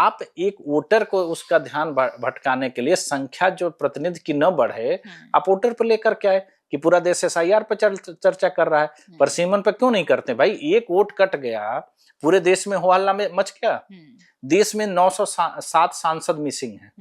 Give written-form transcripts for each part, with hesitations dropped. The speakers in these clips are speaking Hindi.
आप एक वोटर को उसका ध्यान भटकाने के लिए संख्या जो प्रतिनिधि की न बढ़े, आप वोटर पर लेकर के आए कि पूरा देश SIR पर चर्चा कर रहा है, परिसीमन पर क्यों नहीं करते? भाई एक वोट कट गया, पूरे देश में हो हल्ला में मच गया। देश में 907 सांसद मिसिंग हैं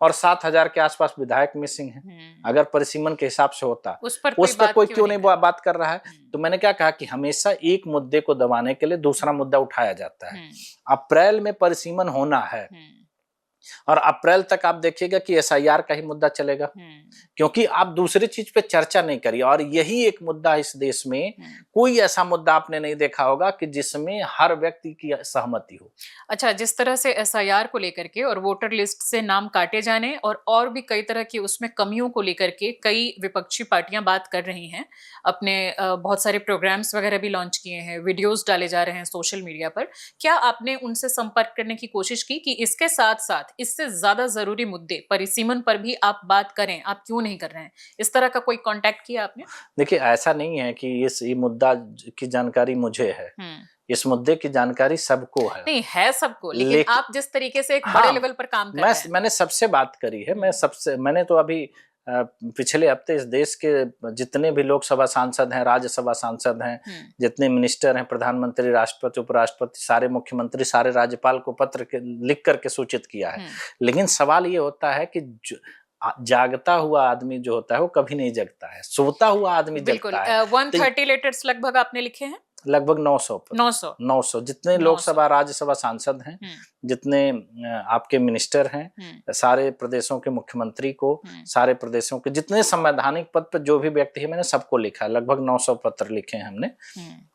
और 7,000 के आसपास विधायक मिसिंग हैं। अगर परिसीमन के हिसाब से होता उस पर कोई क्यों नहीं बात कर रहा है? तो मैंने क्या कहा कि हमेशा एक मुद्दे को दबाने के लिए दूसरा मुद्दा उठाया जाता है। अप्रैल में परिसीमन होना है और अप्रैल तक आप देखिएगा कि SIR का ही मुद्दा चलेगा, क्योंकि आप दूसरी चीज पे चर्चा नहीं करिए। और यही एक मुद्दा इस देश में, कोई ऐसा मुद्दा आपने नहीं देखा होगा कि जिसमें हर व्यक्ति की सहमति हो। अच्छा, जिस तरह से SIR को लेकर के और वोटर लिस्ट से नाम काटे जाने और भी कई तरह की उसमें कमियों को लेकर के कई विपक्षी पार्टियां बात कर रही हैं, अपने बहुत सारे प्रोग्राम्स वगैरह भी लॉन्च किए हैं, वीडियोस डाले जा रहे हैं सोशल मीडिया पर। क्या आपने उनसे संपर्क करने की कोशिश की कि इसके साथ साथ इससे ज्यादा जरूरी मुद्दे परिसीमन पर भी आप बात करें, आप क्यों नहीं कर रहे हैं? इस तरह का कोई कांटेक्ट किया आपने? देखिए, ऐसा नहीं है कि ये मुद्दा की जानकारी मुझे है, इस मुद्दे की जानकारी सबको है। नहीं है सबको, लेकिन आप जिस तरीके से एक बड़े लेवल पर काम कर रहे हैं। मैंने सबसे बात करी है, मैंने तो अभी पिछले हफ्ते इस देश के जितने भी लोकसभा सांसद हैं, राज्यसभा सांसद हैं, जितने मिनिस्टर हैं, प्रधानमंत्री, राष्ट्रपति, उपराष्ट्रपति, सारे मुख्यमंत्री, सारे राज्यपाल को पत्र लिख करके सूचित किया है। लेकिन सवाल ये होता है कि जागता हुआ आदमी जो होता है वो कभी नहीं जगता है, सोता हुआ आदमी जगता है। 130 लेटर्स लगभग आपने लिखे हैं? लगभग 900 जितने लोकसभा राज्यसभा सांसद हैं, जितने आपके मिनिस्टर हैं, सारे प्रदेशों के मुख्यमंत्री को, सारे प्रदेशों के जितने संवैधानिक पद पर जो भी व्यक्ति है, मैंने सबको लिखा है। लगभग 900 पत्र लिखे हैं हमने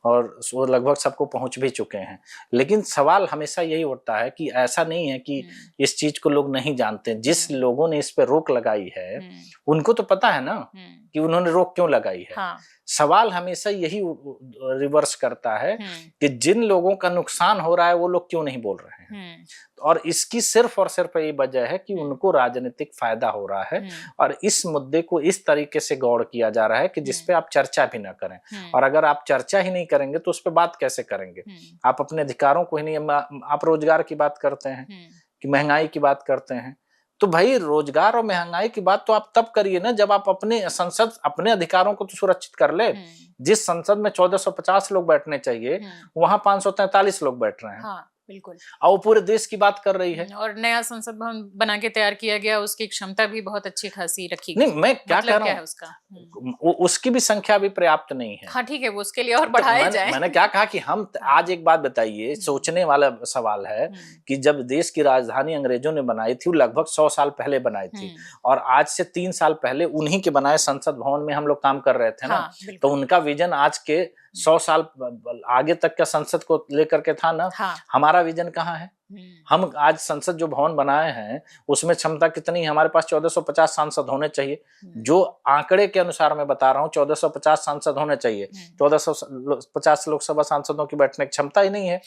और वो लगभग सबको पहुंच भी चुके हैं। लेकिन सवाल हमेशा यही उठता है कि ऐसा नहीं है कि इस चीज को लोग नहीं जानते। जिस लोगों ने इस पर रोक लगाई है उनको तो पता है ना कि उन्होंने रोक क्यों लगाई है। सवाल हमेशा यही रिवर्स करता है कि जिन लोगों का नुकसान हो रहा है वो लोग क्यों नहीं बोल रहे हैं। और इसकी सिर्फ और सिर्फ यही वजह है कि उनको राजनीतिक फायदा हो रहा है और इस मुद्दे को इस तरीके से गौड़ किया जा रहा है कि जिसपे आप चर्चा भी ना करें। और अगर आप चर्चा ही नहीं करेंगे तो उस पर बात कैसे करेंगे? आप अपने अधिकारों को ही नहीं, आप रोजगार की बात करते हैं कि महंगाई की बात करते हैं, तो भाई रोजगार और महंगाई की बात तो आप तब करिए ना जब आप अपने संसद, अपने अधिकारों को तो सुरक्षित कर ले। जिस संसद में 1450 लोग बैठने चाहिए वहां 543 लोग बैठ रहे हैं। हाँ, बिल्कुल। और पूरे देश की बात कर रही है। और नया संसद भवन बना के तैयार किया गया, उसकी क्षमता भी बहुत अच्छी खासी रखी गई। नहीं, मैं क्या कह रहा हूँ उसका उसकी भी संख्या भी पर्याप्त नहीं है। हाँ ठीक है, वो उसके लिए और बढ़ाया जाए। मैंने क्या कहा कि हम आज एक बात बताइए, सोचने वाला सवाल है कि जब देश की राजधानी अंग्रेजों ने बनाई थी, वो लगभग 100 साल पहले बनाई थी और आज से 3 साल पहले उन्हीं के बनाए संसद भवन में हम लोग काम कर रहे थे ना। तो उनका विजन आज के 100 साल आगे तक का संसद को लेकर के था ना। हमारा विजन कहाँ है? हम आज संसद जो भवन बनाए हैं उसमें क्षमता कितनी है? हमारे पास 1450 सांसद होने चाहिए। जो आंकड़े के अनुसार मैं बता रहा हूँ 1450 सांसद होने चाहिए। 1450 लोकसभा सांसदों की बैठने की क्षमता ही नहीं है।